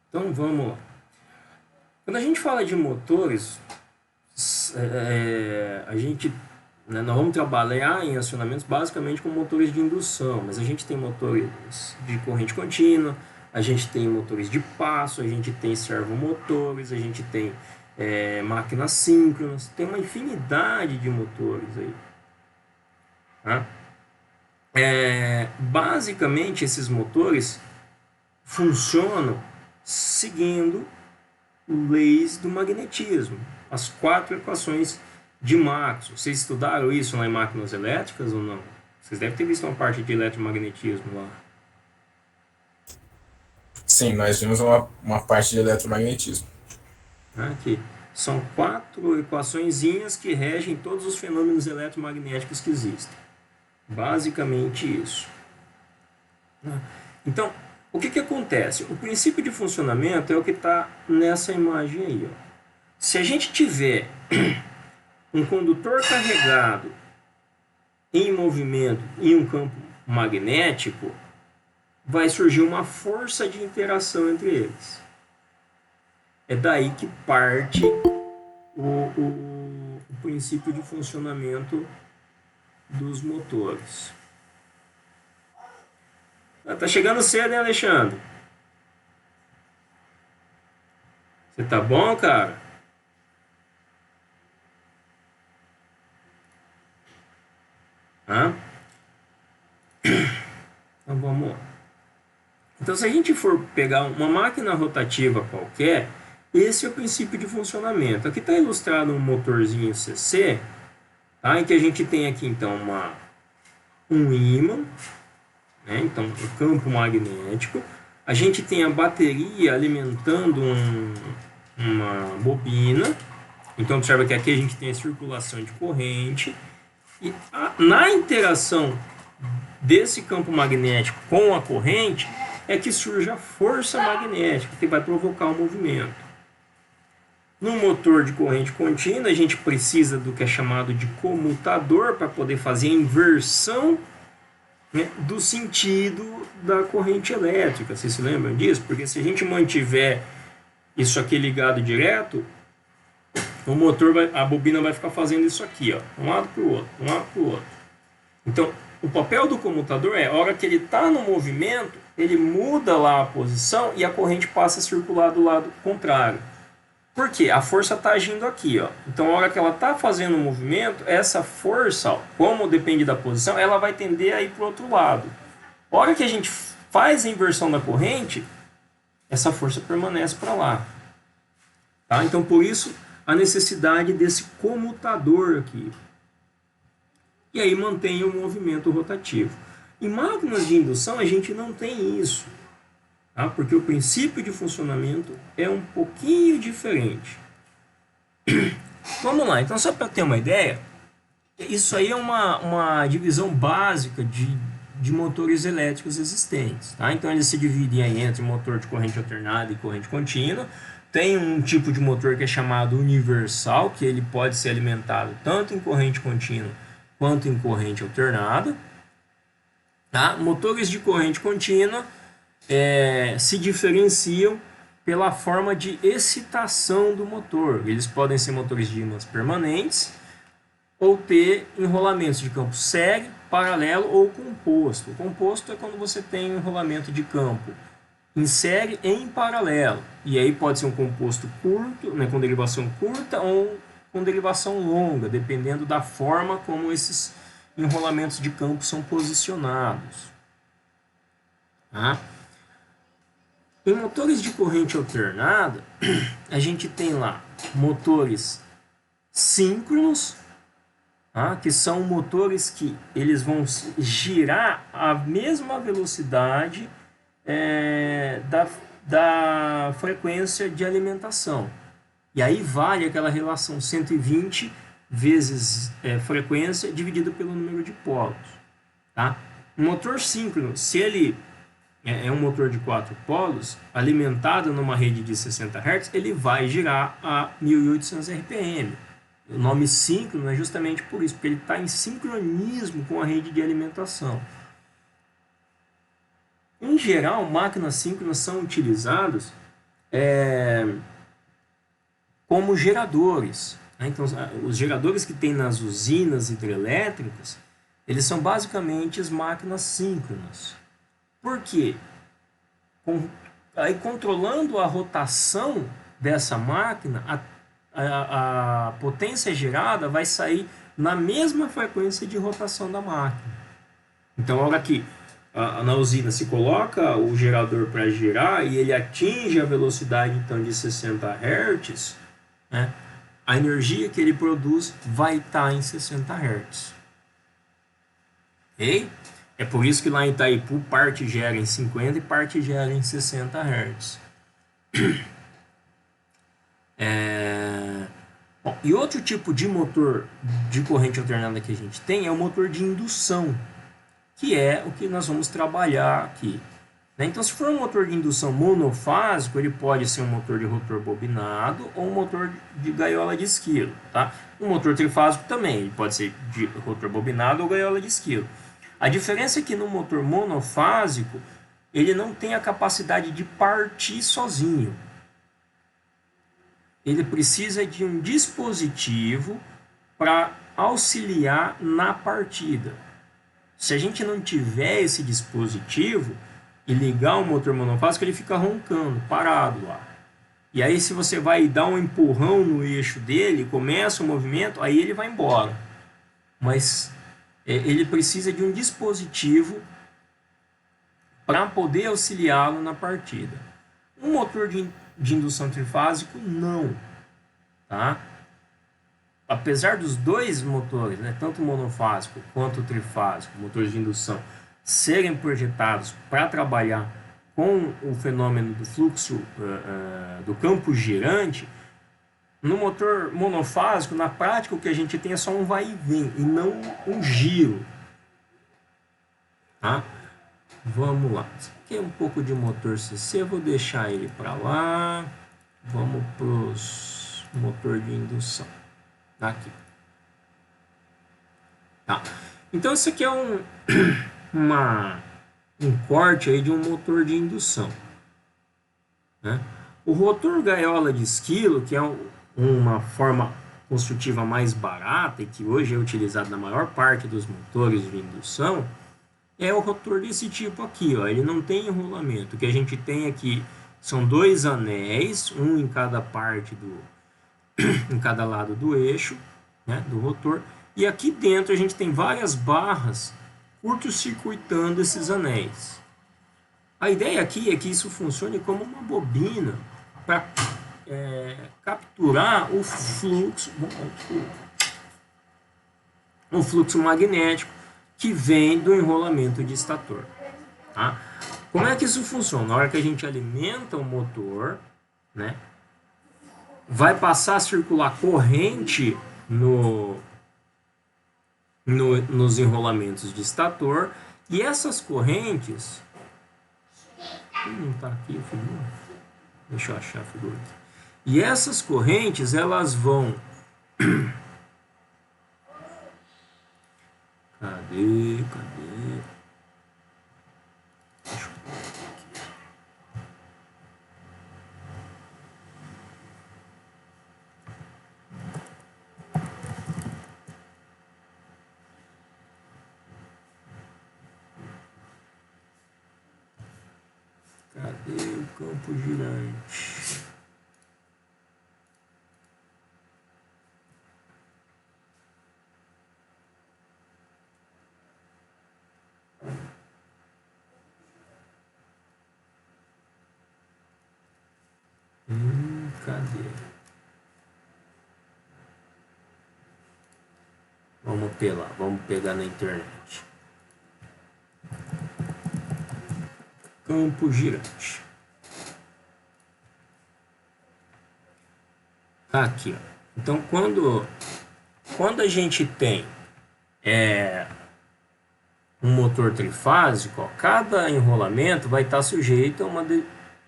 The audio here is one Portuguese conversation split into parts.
Então vamos lá. Quando a gente fala de motores, a gente, né, nós vamos trabalhar em acionamentos basicamente com motores de indução, mas a gente tem motores de corrente contínua, a gente tem motores de passo, a gente tem servomotores, a gente tem máquinas síncronas, tem uma infinidade de motores aí. Tá? Basicamente esses motores funcionam seguindo leis do magnetismo, as 4 equações de Maxwell. Vocês estudaram isso lá em máquinas elétricas ou não? Vocês devem ter visto uma parte de eletromagnetismo lá. Sim, nós vimos uma parte de eletromagnetismo. Né? Que são 4 equaçõezinhas que regem todos os fenômenos eletromagnéticos que existem. Basicamente isso. Né? Então, o que acontece? O princípio de funcionamento é o que está nessa imagem aí. Ó. Se a gente tiver um condutor carregado em movimento em um campo magnético, vai surgir uma força de interação entre eles. É daí que parte o princípio de funcionamento dos motores. Tá chegando cedo, hein, Alexandre? Você tá bom, cara? Hã? Então vamos lá. Então, se a gente for pegar uma máquina rotativa qualquer, esse é o princípio de funcionamento. Aqui está ilustrado um motorzinho CC, tá? Em que a gente tem aqui então um ímã, né? Então um campo magnético. A gente tem a bateria alimentando uma bobina. Então observa que aqui a gente tem a circulação de corrente. E na interação desse campo magnético com a corrente é que surge a força magnética que vai provocar o movimento. No motor de corrente contínua, a gente precisa do que é chamado de comutador para poder fazer a inversão, né, do sentido da corrente elétrica. Vocês se lembram disso? Porque se a gente mantiver isso aqui ligado direto, o motor a bobina vai ficar fazendo isso aqui, ó, um lado para o outro, um lado para o outro. Então, o papel do comutador é, a hora que ele está no movimento, ele muda lá a posição e a corrente passa a circular do lado contrário. Por quê? A força está agindo aqui, ó. Então, a hora que ela está fazendo o movimento, essa força, ó, como depende da posição, ela vai tender a ir para o outro lado. A hora que a gente faz a inversão da corrente, essa força permanece para lá. Tá? Então, por isso, a necessidade desse comutador aqui. E aí mantém o movimento rotativo. Em máquinas de indução, a gente não tem isso. Tá? Porque o princípio de funcionamento é um pouquinho diferente. Vamos lá, então só para ter uma ideia, isso aí é uma divisão básica de motores elétricos existentes. Tá? Então eles se dividem aí entre motor de corrente alternada e corrente contínua. Tem um tipo de motor que é chamado universal, que ele pode ser alimentado tanto em corrente contínua quanto em corrente alternada. Tá? Motores de corrente contínua se diferenciam pela forma de excitação do motor. Eles podem ser motores de ímãs permanentes ou ter enrolamentos de campo série, paralelo ou composto. O composto é quando você tem um enrolamento de campo em série e em paralelo. E aí pode ser um composto curto, né, com derivação curta ou com derivação longa, dependendo da forma como esses enrolamentos de campo são posicionados. Tá? Em motores de corrente alternada, a gente tem lá motores síncronos, tá? Que são motores que eles vão girar a mesma velocidade da frequência de alimentação. E aí vale aquela relação 120 vezes frequência dividido pelo número de polos. Tá? Um motor síncrono, se ele é um motor de 4 polos, alimentado numa rede de 60 Hz, ele vai girar a 1800 RPM. O nome síncrono é justamente por isso, porque ele está em sincronismo com a rede de alimentação. Em geral, máquinas síncronas são utilizadas como geradores. Né? Então, os geradores que tem nas usinas hidrelétricas, eles são basicamente as máquinas síncronas. Por quê? Aí, controlando a rotação dessa máquina, a potência gerada vai sair na mesma frequência de rotação da máquina. Então, a hora que na usina se coloca o gerador para girar e ele atinge a velocidade então de 60 Hz, né, a energia que ele produz vai estar em 60 Hz. Okay? É por isso que lá em Itaipu parte gera em 50 e parte gera em 60 Hz. Bom, e outro tipo de motor de corrente alternada que a gente tem é o motor de indução, que é o que nós vamos trabalhar aqui. Né? Então, se for um motor de indução monofásico, ele pode ser um motor de rotor bobinado ou um motor de gaiola de esquilo. Tá? Um motor trifásico também, ele pode ser de rotor bobinado ou gaiola de esquilo. A diferença é que no motor monofásico, ele não tem a capacidade de partir sozinho. Ele precisa de um dispositivo para auxiliar na partida. Se a gente não tiver esse dispositivo e ligar o motor monofásico, ele fica roncando, parado lá. E aí, se você vai dar um empurrão no eixo dele, começa o movimento, aí ele vai embora. Mas ele precisa de um dispositivo para poder auxiliá-lo na partida. Um motor de indução trifásico, não. Tá? Apesar dos dois motores, né, tanto o monofásico quanto o trifásico, motores de indução, serem projetados para trabalhar com o fenômeno do fluxo do campo girante, no motor monofásico, na prática, o que a gente tem é só um vai e vem, e não um giro. Tá? Vamos lá. Isso aqui é um pouco de motor CC, vou deixar ele para lá. Vamos para os motor de indução. Aqui. Tá. Então, isso aqui é um corte aí de um motor de indução. Né? O rotor gaiola de esquilo, que é uma forma construtiva mais barata e que hoje é utilizado na maior parte dos motores de indução, é o rotor desse tipo aqui, ó. Ele não tem enrolamento. O que a gente tem aqui são dois anéis, um em cada parte em cada lado do eixo, né, do rotor, e aqui dentro a gente tem várias barras curto-circuitando esses anéis. A ideia aqui é que isso funcione como uma bobina para capturar o fluxo magnético que vem do enrolamento de estator. Tá? Como é que isso funciona? Na hora que a gente alimenta o motor, né, vai passar a circular corrente nos enrolamentos de estator, e essas correntes... Não está aqui a figura? Deixa eu achar a figura aqui. E essas correntes, elas vão... Cadê? Deixa eu ver aqui. Cadê o campo girante? Cadê? Vamos pegar na internet. Campo girante. Aqui, ó. Então, quando a gente tem um motor trifásico, ó, cada enrolamento vai estar sujeito a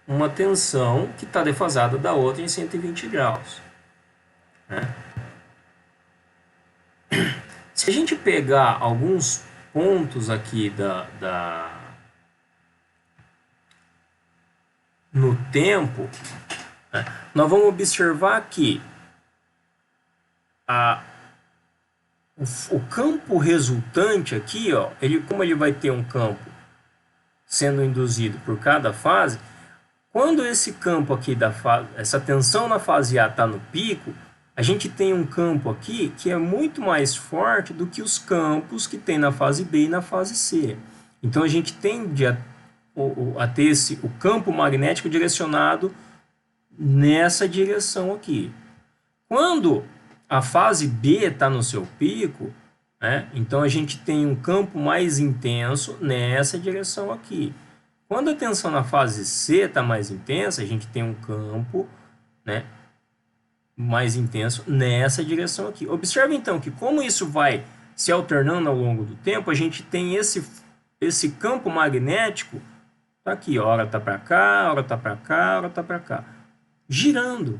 uma tensão que está defasada da outra em 120 graus. Né? Se a gente pegar alguns pontos aqui no tempo, Nós vamos observar que o campo resultante aqui, ó, como ele vai ter um campo sendo induzido por cada fase, quando esse campo aqui essa tensão na fase A está no pico, a gente tem um campo aqui que é muito mais forte do que os campos que tem na fase B e na fase C. Então a gente tende a ter o campo magnético direcionado nessa direção aqui. Quando a fase B está no seu pico, né, então a gente tem um campo mais intenso nessa direção aqui. Quando a tensão na fase C está mais intensa, a gente tem um campo, né, mais intenso nessa direção aqui. Observe então que como isso vai se alternando ao longo do tempo, a gente tem esse campo magnético, tá aqui, hora tá para cá, hora tá para cá, hora tá para cá, girando.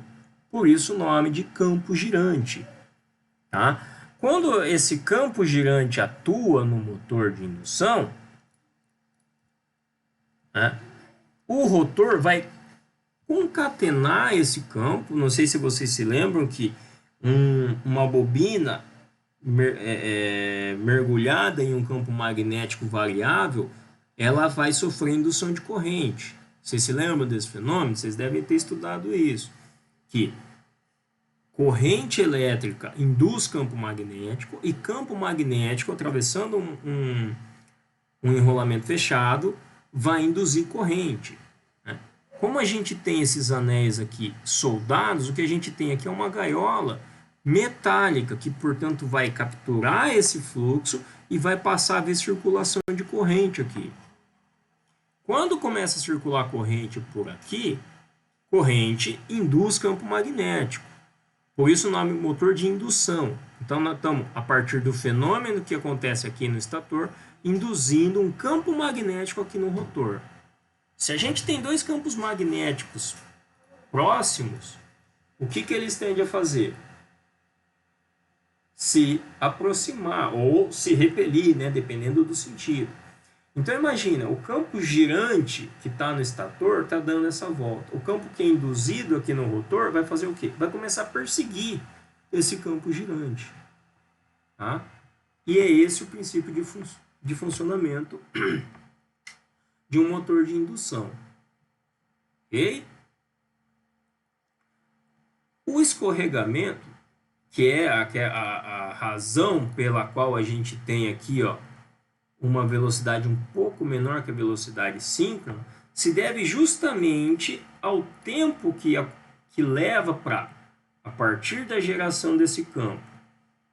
Por isso o nome de campo girante. Tá? Quando esse campo girante atua no motor de indução, né, o rotor vai concatenar esse campo. Não sei se vocês se lembram que uma bobina mergulhada em um campo magnético variável, ela vai sofrer indução de corrente. Vocês se lembram desse fenômeno? Vocês devem ter estudado isso. Que corrente elétrica induz campo magnético e campo magnético, atravessando um enrolamento fechado, vai induzir corrente. Né? Como a gente tem esses anéis aqui soldados, o que a gente tem aqui é uma gaiola metálica, que, portanto, vai capturar esse fluxo e vai passar a haver circulação de corrente aqui. Quando começa a circular corrente por aqui, corrente induz campo magnético. Por isso o nome motor de indução. Então, nós estamos, a partir do fenômeno que acontece aqui no estator, induzindo um campo magnético aqui no rotor. Se a gente tem dois campos magnéticos próximos, o que eles tendem a fazer? Se aproximar ou se repelir, né, dependendo do sentido. Então imagina, o campo girante que está no estator está dando essa volta. O campo que é induzido aqui no rotor vai fazer o quê? Vai começar a perseguir esse campo girante. Tá? E é esse o princípio de funcionamento de um motor de indução. Ok? O escorregamento, que é a razão pela qual a gente tem aqui, ó, uma velocidade um pouco menor que a velocidade síncrona, se deve justamente ao tempo que leva para, a partir da geração desse campo,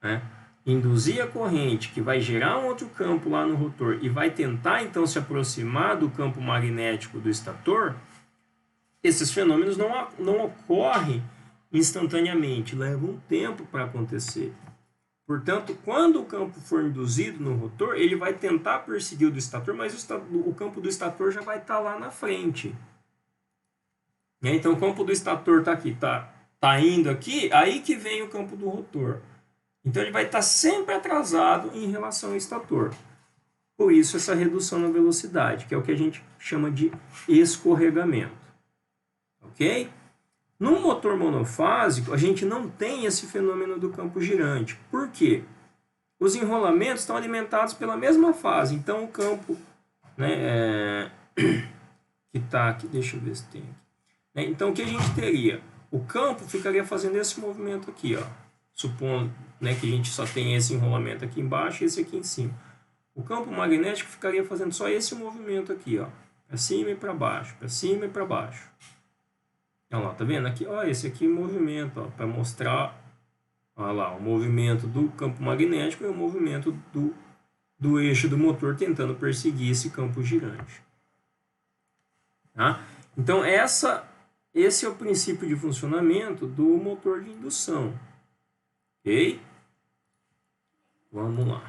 né, induzir a corrente, que vai gerar um outro campo lá no rotor e vai tentar então se aproximar do campo magnético do estator. Esses fenômenos não ocorrem instantaneamente, levam um tempo para acontecer. Portanto, quando o campo for induzido no rotor, ele vai tentar perseguir o do estator, mas o campo do estator já vai estar lá na frente. Então, o campo do estator está aqui, está indo aqui, aí que vem o campo do rotor. Então, ele vai estar sempre atrasado em relação ao estator. Por isso, essa redução na velocidade, que é o que a gente chama de escorregamento. Ok? No motor monofásico, a gente não tem esse fenômeno do campo girante. Por quê? Os enrolamentos estão alimentados pela mesma fase. Então, o campo, né, que está aqui, deixa eu ver se tem aqui. Então, o que a gente teria? O campo ficaria fazendo esse movimento aqui, ó. Supondo, né, que a gente só tem esse enrolamento aqui embaixo e esse aqui em cima. O campo magnético ficaria fazendo só esse movimento aqui, ó. Para cima e para baixo, para cima e para baixo. Olha lá, tá vendo? Aqui, ó, esse aqui é movimento, ó, para mostrar, olha lá, o movimento do campo magnético e o movimento do eixo do motor tentando perseguir esse campo girante. Tá? Então, esse é o princípio de funcionamento do motor de indução. Ok? Vamos lá.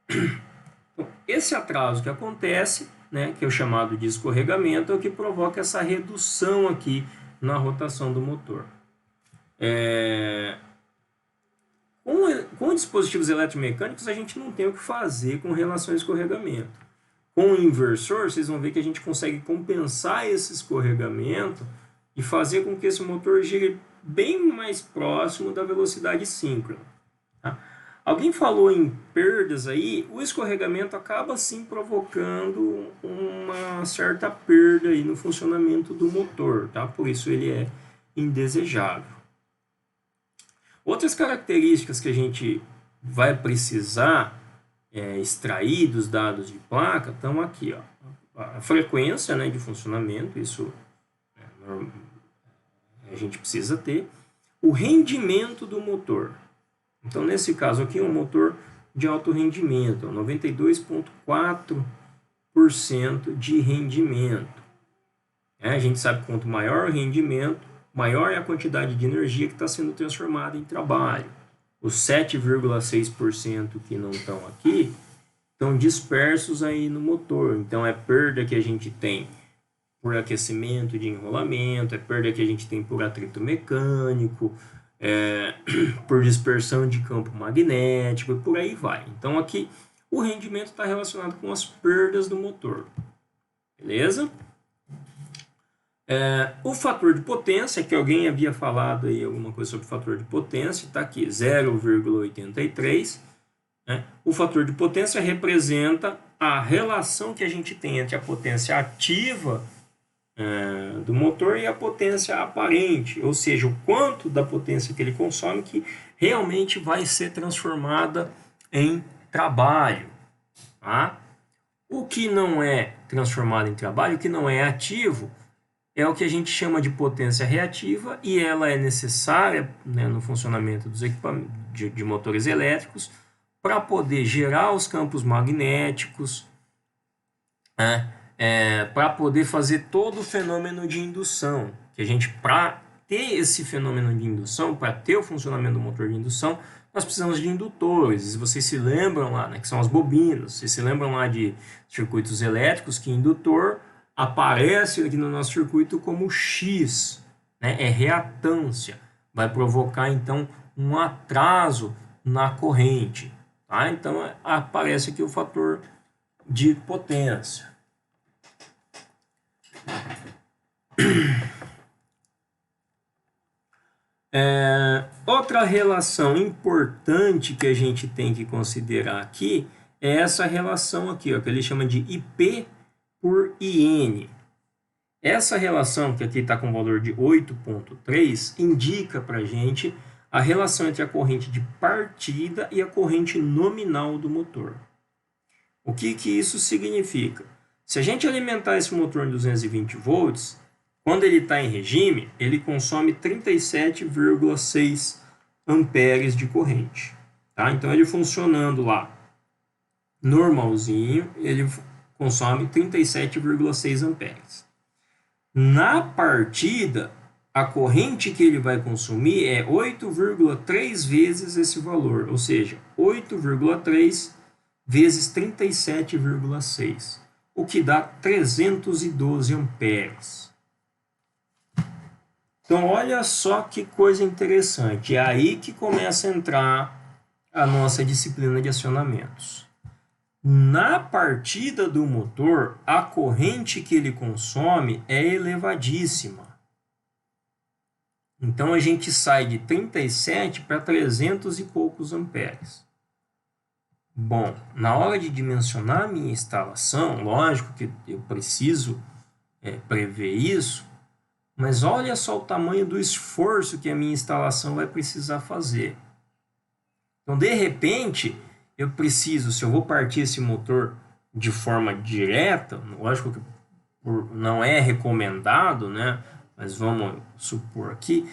Então, esse atraso que acontece, né, que é o chamado de escorregamento, é o que provoca essa redução aqui na rotação do motor. Com dispositivos eletromecânicos, a gente não tem o que fazer com relação ao escorregamento. Com o inversor, vocês vão ver que a gente consegue compensar esse escorregamento e fazer com que esse motor gire bem mais próximo da velocidade síncrona. Tá? Alguém falou em perdas aí, o escorregamento acaba sim provocando uma certa perda aí no funcionamento do motor, tá? Por isso ele é indesejável. Outras características que a gente vai precisar extrair dos dados de placa estão aqui, ó. A frequência, né, de funcionamento, isso a gente precisa ter. O rendimento do motor. Então, nesse caso aqui, um motor de alto rendimento, 92,4% de rendimento. A gente sabe que quanto maior o rendimento, maior é a quantidade de energia que está sendo transformada em trabalho. Os 7,6% que não estão aqui estão dispersos aí no motor. Então, é perda que a gente tem por aquecimento de enrolamento, é perda que a gente tem por atrito mecânico, por dispersão de campo magnético e por aí vai. Então aqui o rendimento está relacionado com as perdas do motor. Beleza? O fator de potência, que alguém havia falado aí alguma coisa sobre o fator de potência, está aqui 0,83. Né? O fator de potência representa a relação que a gente tem entre a potência ativa do motor e a potência aparente, ou seja, o quanto da potência que ele consome que realmente vai ser transformada em trabalho. Tá? O que não é transformado em trabalho, o que não é ativo, é o que a gente chama de potência reativa e ela é necessária, né, no funcionamento dos equipamentos de motores elétricos para poder gerar os campos magnéticos, para poder fazer todo o fenômeno de indução, que a gente, para ter esse fenômeno de indução, para ter o funcionamento do motor de indução, nós precisamos de indutores. E vocês se lembram lá, né, que são as bobinas, vocês se lembram lá de circuitos elétricos, que indutor aparece aqui no nosso circuito como X, né, é reatância, vai provocar então um atraso na corrente. Tá? Então aparece aqui o fator de potência. Outra relação importante que a gente tem que considerar aqui é essa relação aqui, ó, que ele chama de IP por IN. Essa relação, que aqui está com valor de 8,3, indica para a gente a relação entre a corrente de partida e a corrente nominal do motor. O que isso significa? Se a gente alimentar esse motor em 220 volts, quando ele está em regime, ele consome 37,6 amperes de corrente. Tá? Então, ele funcionando lá normalzinho, ele consome 37,6 amperes. Na partida, a corrente que ele vai consumir é 8,3 vezes esse valor, ou seja, 8,3 vezes 37,6, o que dá 312 amperes. Então, olha só que coisa interessante. É aí que começa a entrar a nossa disciplina de acionamentos. Na partida do motor, a corrente que ele consome é elevadíssima. Então, a gente sai de 37 para 300 e poucos amperes. Bom, na hora de dimensionar a minha instalação, lógico que eu preciso prever isso, mas olha só o tamanho do esforço que a minha instalação vai precisar fazer. Então, de repente, eu preciso, se eu vou partir esse motor de forma direta, lógico que não é recomendado, né? Mas vamos supor aqui,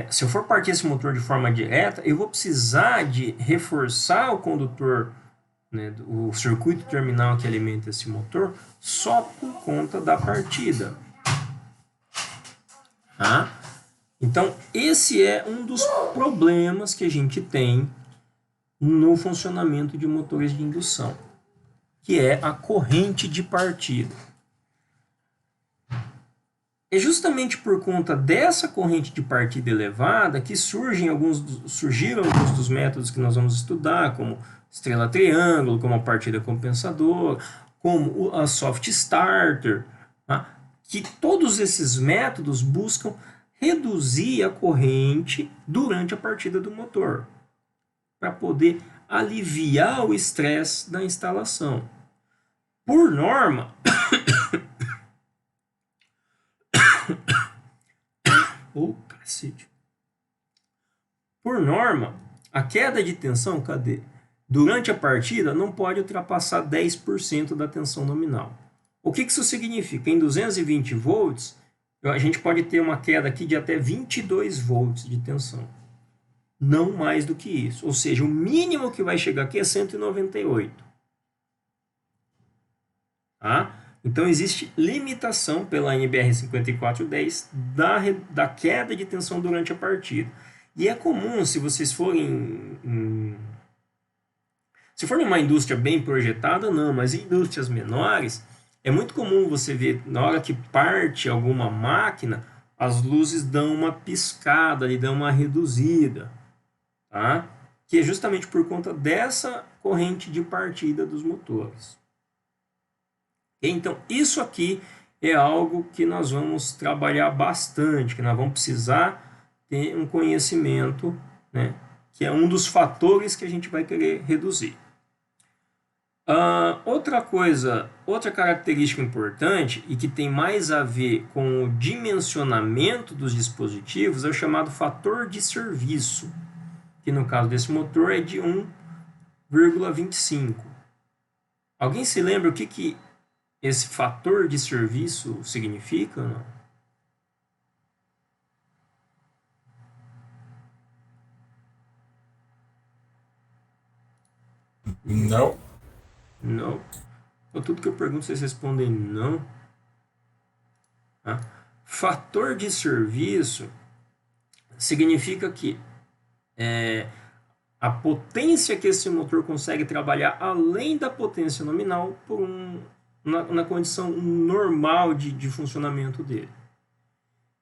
se eu for partir esse motor de forma direta, eu vou precisar de reforçar o condutor, né, o circuito terminal que alimenta esse motor, só por conta da partida. Tá? Então, esse é um dos problemas que a gente tem no funcionamento de motores de indução, que é a corrente de partida. É justamente por conta dessa corrente de partida elevada que surgiram alguns dos métodos que nós vamos estudar, como estrela triângulo, como a partida compensadora, como a soft starter, tá? que todos esses métodos buscam reduzir a corrente durante a partida do motor, para poder aliviar o estresse da instalação. Por norma, por norma, a queda de tensão, durante a partida não pode ultrapassar 10% da tensão nominal. O que isso significa? Em 220 volts, a gente pode ter uma queda aqui de até 22 volts de tensão. Não mais do que isso. Ou seja, o mínimo que vai chegar aqui é 198. Tá? Então, existe limitação pela NBR 5410 da queda de tensão durante a partida. E é comum, se vocês forem... Se for numa indústria bem projetada, não. Mas em indústrias menores... É muito comum você ver, na hora que parte alguma máquina, as luzes dão uma piscada, e dão uma reduzida, tá? Que é justamente por conta dessa corrente de partida dos motores. Então, isso aqui é algo que nós vamos trabalhar bastante, que nós vamos precisar ter um conhecimento, né? Que é um dos fatores que a gente vai querer reduzir. Outra característica importante e que tem mais a ver com o dimensionamento dos dispositivos é o chamado fator de serviço, que no caso desse motor é de 1,25. Alguém se lembra o que esse fator de serviço significa? Não. Não. Então, tudo que eu pergunto, vocês respondem não. Tá? Fator de serviço significa que a potência que esse motor consegue trabalhar além da potência nominal na condição normal de funcionamento dele.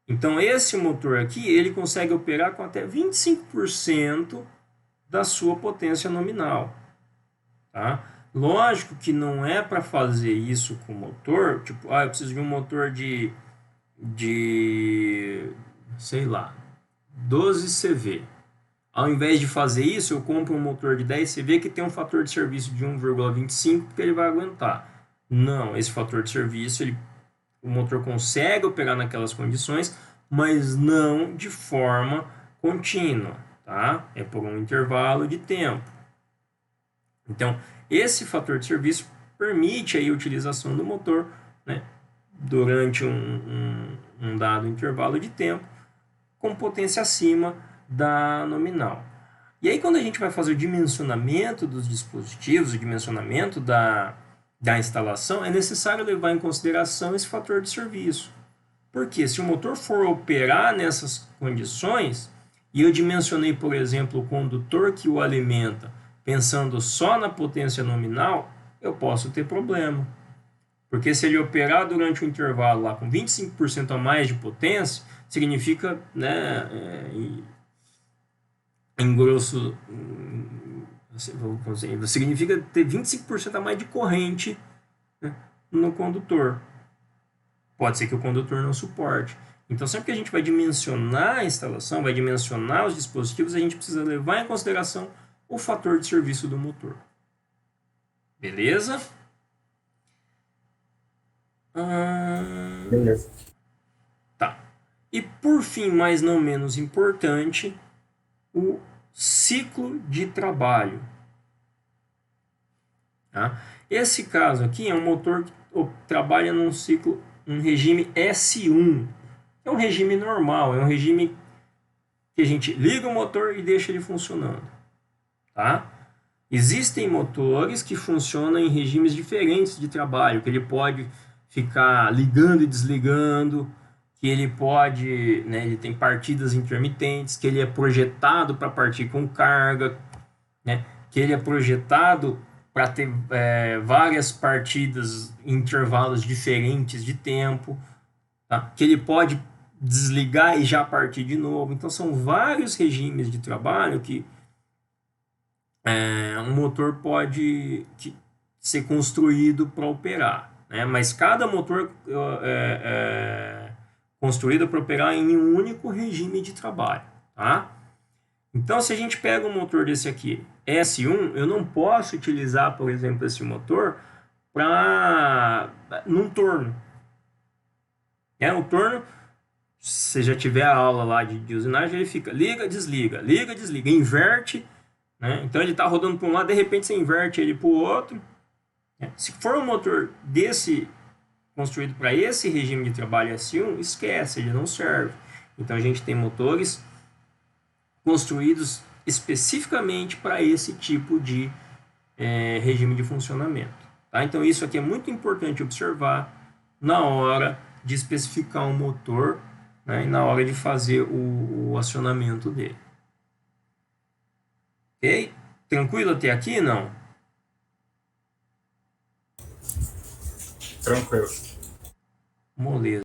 Então, esse motor aqui, ele consegue operar com até 25% da sua potência nominal. Tá? Lógico que não é para fazer isso com o motor, tipo, eu preciso de um motor de sei lá, 12 CV. Ao invés de fazer isso, eu compro um motor de 10 CV que tem um fator de serviço de 1,25 que ele vai aguentar. Não, esse fator de serviço, o motor consegue operar naquelas condições, mas não de forma contínua, tá? É por um intervalo de tempo. Então, esse fator de serviço permite aí a utilização do motor, né, durante um dado intervalo de tempo com potência acima da nominal. E aí, quando a gente vai fazer o dimensionamento dos dispositivos, o dimensionamento da instalação, é necessário levar em consideração esse fator de serviço. Porque se o motor for operar nessas condições, e eu dimensionei, por exemplo, o condutor que o alimenta, pensando só na potência nominal, eu posso ter problema. Porque se ele operar durante um intervalo lá com 25% a mais de potência, significa, né, em grosso, significa ter 25% a mais de corrente, né, no condutor. Pode ser que o condutor não suporte. Então, sempre que a gente vai dimensionar a instalação, vai dimensionar os dispositivos, a gente precisa levar em consideração o fator de serviço do motor. Beleza? Beleza. Tá. E por fim, mas não menos importante, o ciclo de trabalho. Tá? Esse caso aqui é um motor que trabalha num ciclo, um regime S1. É um regime normal, é um regime que a gente liga o motor e deixa ele funcionando. Tá? Existem motores que funcionam em regimes diferentes de trabalho, que ele pode ficar ligando e desligando, que ele pode, né, ele tem partidas intermitentes, que ele é projetado para partir com carga, né, que ele é projetado para ter várias partidas em intervalos diferentes de tempo, tá? Que ele pode desligar e já partir de novo. Então, são vários regimes de trabalho que um motor pode ser construído para operar. né? Mas cada motor construído para operar em um único regime de trabalho, tá? Então, se a gente pega um motor desse aqui, S1, eu não posso utilizar, por exemplo, esse motor num torno. O torno, se você já tiver a aula lá de usinagem, ele fica liga, desliga, inverte, né? Então ele está rodando para um lado, de repente você inverte ele para o outro. Se for um motor desse construído para esse regime de trabalho S1, esquece, ele não serve. Então a gente tem motores construídos especificamente para esse tipo de regime de funcionamento. Tá? Então isso aqui é muito importante observar na hora de especificar um motor, né, e na hora de fazer o acionamento dele. Ok? Tranquilo até aqui, não? Tranquilo. Moleza.